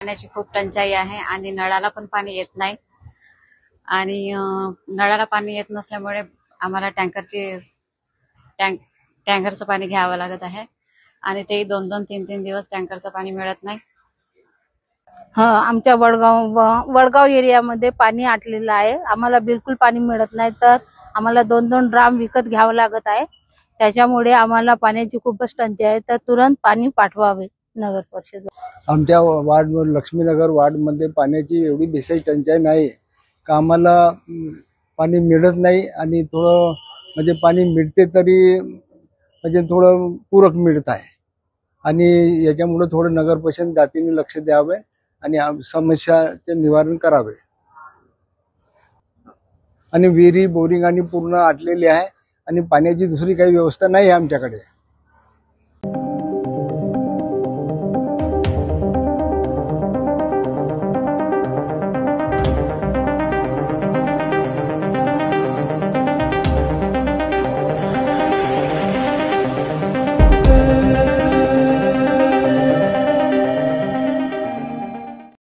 पाण्याची खूप टंचाई आहे आणि नळाला पण पाणी येत नाही आणि नळाला पाणी येत नसल्यामुळे आम्हाला टँकरचं पाणी घ्यावं लागत आहे आणि ते 2-2, 3-3 दिवस टँकरचं पाणी मिळत नाही. आमच्या वडगाव एरियामध्ये पाणी आटलेलं आहे. आम्हाला बिलकुल पाणी मिळत नाही, तर आम्हाला 2-2 ड्राम विकत घ्यावं लागत आहे. त्याच्यामुळे आम्हाला पाण्याची खूपच टंचाई आहे, तर तुरंत पाणी पाठवावे नगर परिषद. आमच्या वार्ड लक्ष्मीनगर वार्डमध्ये पाण्याची एवढी बेसाई टंचाई नाही का आम्हाला पाणी मिळत नाही आणि थोडं म्हणजे पाणी मिळते तरी म्हणजे थोडं पूरक मिळत आहे आणि याच्यामुळे थोडं नगर परिषद जातीने लक्ष द्यावे आणि समस्याचे निवारण करावे. आणि विहिरी बोरिंग आणि पूर्ण आटलेली आहे आणि पाण्याची दुसरी काही व्यवस्था नाही आहे आमच्याकडे.